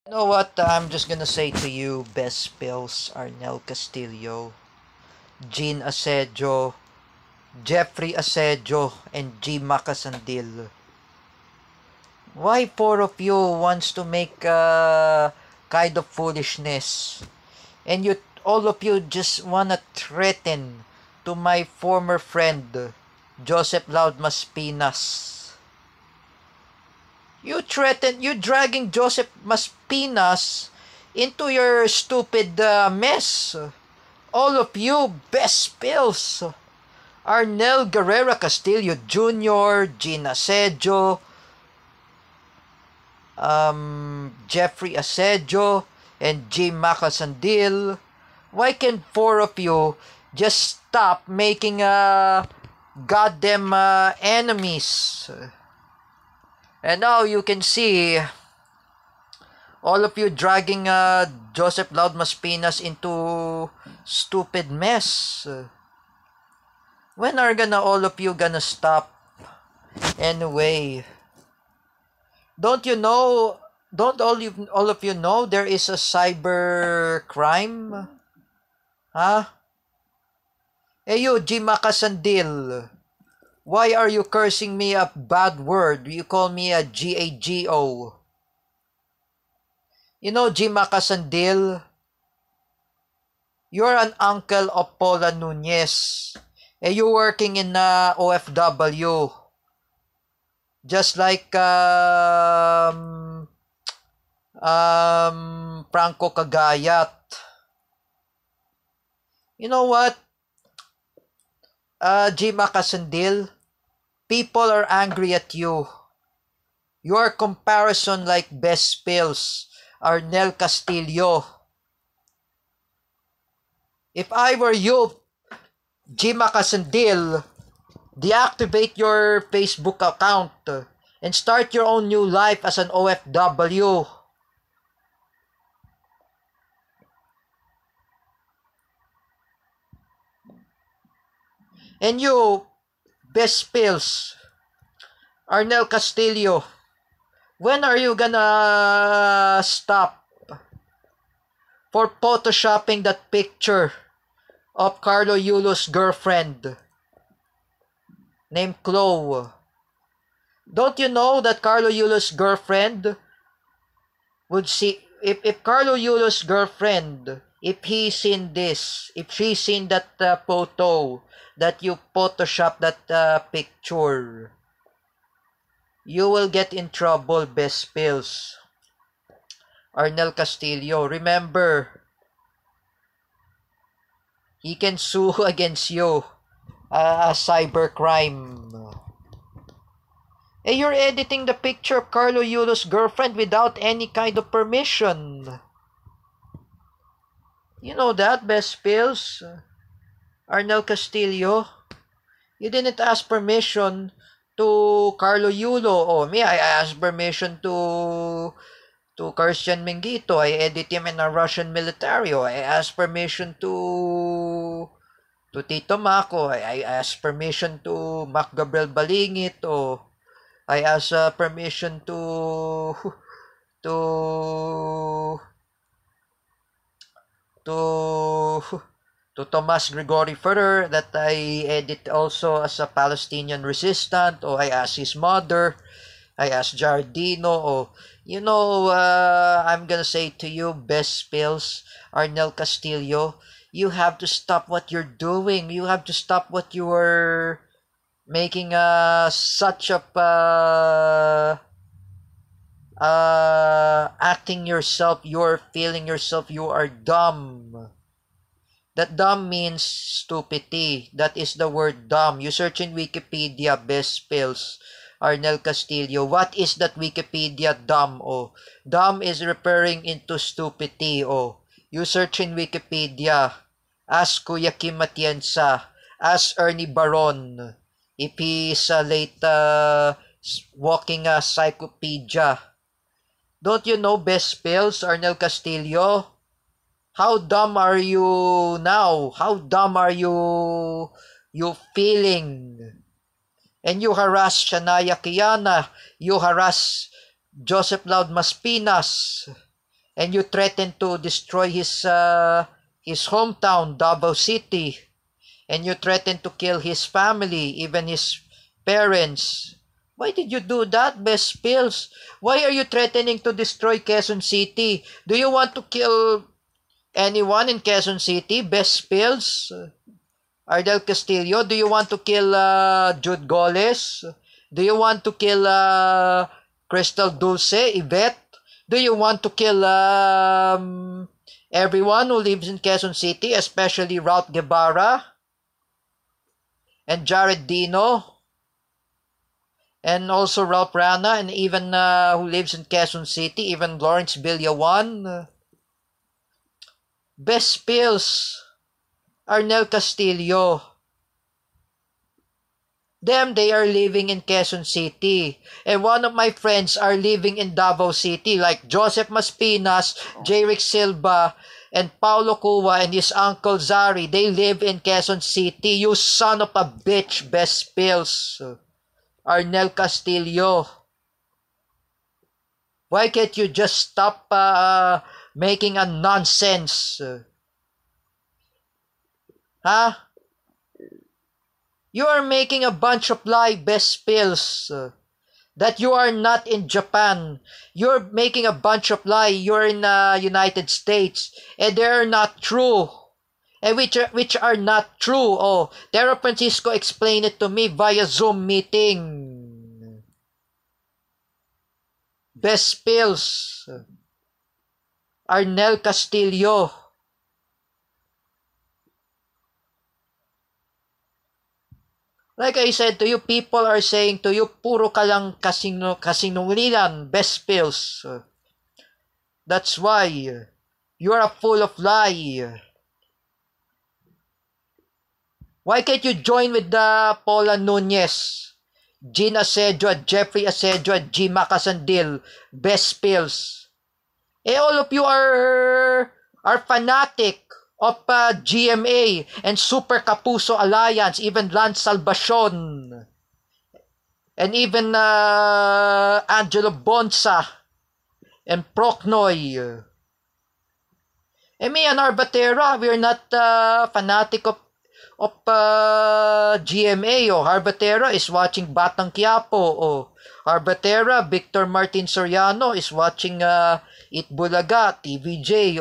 You know what? I'm just gonna say to you, best pills, Arnel Castillo, Gene Asedio, Jeffrey Asedio, and G. Macasandil. Why four of you wants to make kind of foolishness? And you, all of you just wanna threaten to my former friend, Joseph Loudmas Pinas. You dragging Joseph Maspinas into your stupid mess. All of you best pills. Arnel Guerrera Castillo Jr., Gina Asedio, Jeffrey Asedio, and Jim Macasandil. Why can four of you just stop making goddamn enemies? And now you can see all of you dragging Joseph Loudmas Pinas into stupid mess. When are gonna all of you gonna stop? Anyway, don't you know? Don't all of you know there is a cyber crime? Huh? Hey you, Jima Kasandil. Why are you cursing me a bad word? You call me a GAGO. You know, Jima Kasandil, you're an uncle of Paula Nunez. You working in OFW. Just like Franco Cagayat. You know what? Jima Kasandil, people are angry at you. Your comparison like best pills, Arnel Castillo. If I were you, Jima Kasandil, deactivate your Facebook account and start your own new life as an OFW. And you, best pills, Arnel Castillo, when are you gonna stop for photoshopping that picture of Carlo Yulo's girlfriend named Chloe? Don't you know that Carlo Yulo's girlfriend would see, if Carlo Yulo's girlfriend, if he seen this, if she seen that photo, that you photoshop that picture, you will get in trouble, best pills. Arnel Castillo, remember, he can sue against you, cybercrime. You're editing the picture of Carlo Yulo's girlfriend without any kind of permission. You know that, best pills? Arnel Castillo, you didn't ask permission to Carlo Yulo. Oh, me, I asked permission to Christian Mengito. I edit him in a Russian military. I asked permission to Tito Mako. I asked permission to Mac Gabriel Balingit. I asked permission to to to Tomas Gregory Ferrer that I edit also as a Palestinian resistant. I asked his mother. I asked Jardino. You know, I'm gonna say to you, best pills, Arnel Castillo, you have to stop what you're doing. You have to stop what you are making such a acting yourself, you're feeling yourself, you are dumb. That dumb means stupidity. That is the word dumb. You search in Wikipedia, best pills, Arnel Castillo. What is that Wikipedia dumb? Dumb is referring into stupidity. You search in Wikipedia. Ask Kuya Kim Atienza. Ask Ernie Baron if he is a late walking encyclopedia. Don't you know best pills, Arnel Castillo? How dumb are you now? How dumb are you feeling? And you harass Shania Kiana. You harass Joseph Loud Maspinas. and you threatened to destroy his hometown, Davao City, and you threatened to kill his family, even his parents. Why did you do that, Best Pills? Why are you threatening to destroy Quezon City? Do you want to kill anyone in Quezon City, Best Pills? Ardel Castillo, do you want to kill Jude Goles? Do you want to kill Crystal Dulce, Yvette? Do you want to kill everyone who lives in Quezon City, especially Ralph Guevara and Jared Dino, and also Ralph Rana, and even who lives in Quezon City, even Lawrence Villawan? Best Pills, Arnel Castillo. Them, they are living in Quezon City. And one of my friends are living in Davao City, like Joseph Maspinas, Jerick Silva, and Paulo Cua and his uncle Zari. They live in Quezon City. You son of a bitch, Best Pills, Arnel Castillo. Why can't you just stop making a nonsense? Huh? You are making a bunch of lie, Best Pills, that you are not in Japan. You're making a bunch of lie. You're in United States, and they are not true. And which are not true. Oh, Tero Francisco explained it to me via Zoom meeting. Best Pills, Arnel Castillo. Like I said to you, people are saying to you, puro ka lang kasinungalingan, Best Pills. That's why you're a full of lie. Why can't you join with the Paula Nunez, Jean Asedio, Jeffrey Asedio, G. Macasandil, Best Pills? All of you are fanatic of GMA and Super Kapuso Alliance, even Lance Salvacion, and even Angelo Bonsa and Procnoy. Me and Harbatera, we're not fanatic of GMA. Harbatera is watching Batang Quiapo. Harbatera, Victor Martin Soriano is watching Itbulaga, TVJ.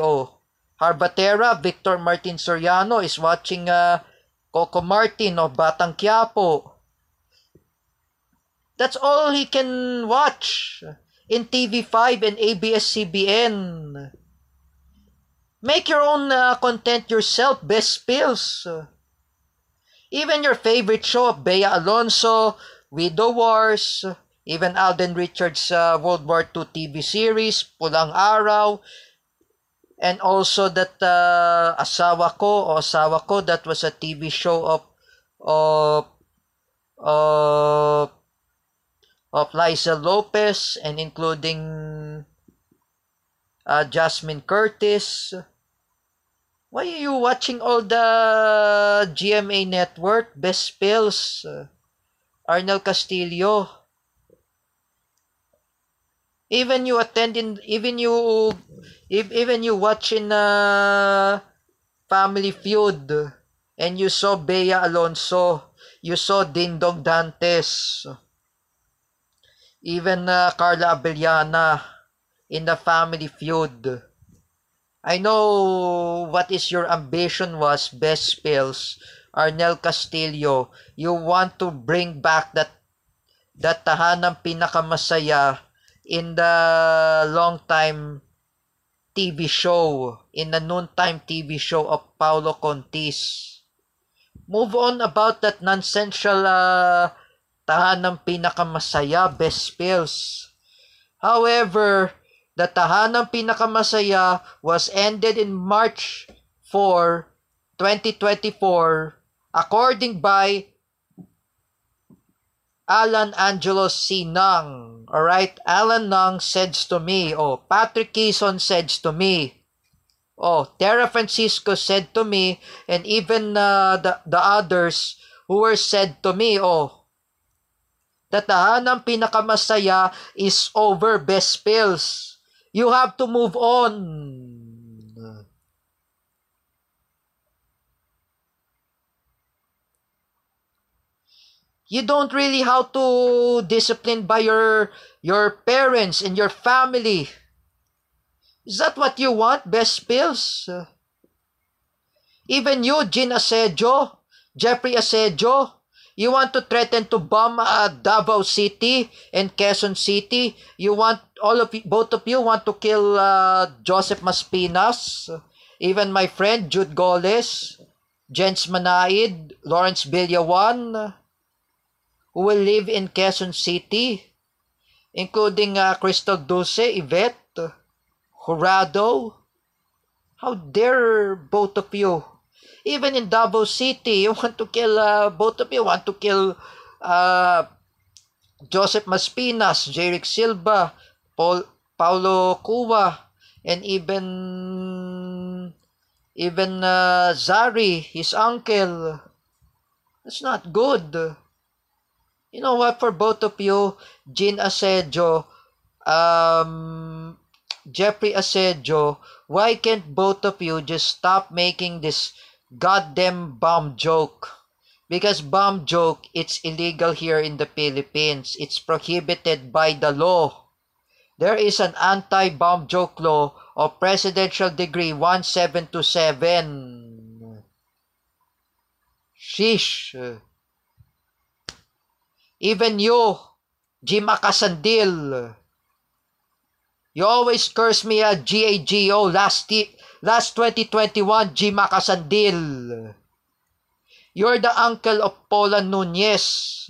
Harbatera, Victor Martin Soriano is watching Coco Martin of Batang Quiapo. That's all he can watch in TV5 and ABS-CBN. Make your own content yourself, Best Pills. Even your favorite show of Bea Alonso, Widow Wars, even Alden Richards' World War II TV series, Pulang Araw, and also that Asawa Ko, that was a TV show of Liza Lopez, and including Jasmine Curtis. Why are you watching all the GMA network, Best Pills, Arnel Castillo? Even you watch in Family Feud, and you saw Bea Alonso, you saw Dingdong Dantes, even Carla Abellana in the Family Feud. I know what is your ambition was, Best Pills, Arnel Castillo. You want to bring back that tahanang pinakamasaya in the long time TV show, in the noontime TV show of Paulo Contis. Move on about that nonsensical tahanang pinakamasaya, Best Pills. However, the tahanang pinakamasaya was ended in March 4, 2024, according by Alan Angelo Sinang. Alright, Alan Nang says to me, Patrick Quezon says to me, Tera Francisco said to me, and even the others who were said to me, the tahanang pinakamasaya is over, Best Pills. You have to move on. You don't really how to discipline by your parents and your family. Is that what you want, best pills? Even you, Jean Asedio, Jeffrey Asedio, you want to threaten to bomb Davao City and Quezon City. You want both of you want to kill Joseph Maspinas, even my friend Jude Goles, Jens Manaid, Lawrence Villawan, who will live in Quezon City, including Crystal Dulce, Yvette, Jurado. How dare both of you? Even in Davao City, you want to kill, both of you want to kill Joseph Maspinas, Jeric Silva, Paulo Cuva, and even Zari, his uncle. That's not good. You know what, for both of you, Jean Asedio, Jeffrey Asedio, why can't both of you just stop making this goddamn bomb joke? Because bomb joke, it's illegal here in the Philippines. It's prohibited by the law. There is an anti-bomb joke law of Presidential Decree 1727. Sheesh. Even you, Jim Acasandil, you always curse me at GAGO last 2021, Jim Acasandil. You're the uncle of Paula Nunez.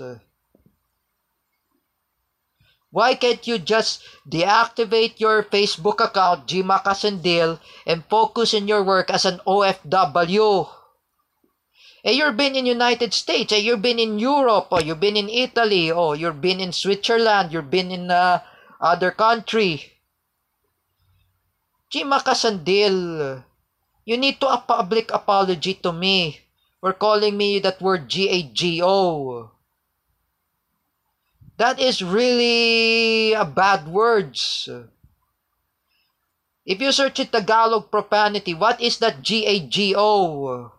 Why can't you just deactivate your Facebook account, Jim Acasandil, and focus in your work as an OFW? You've been in United States, you've been in Europe, or you've been in Italy, or you've been in Switzerland, you've been in other country. Jim Acasandil, you need to a public apology to me for calling me that word GAGO. That is really a bad words. If you search it Tagalog profanity, what is that GAGO?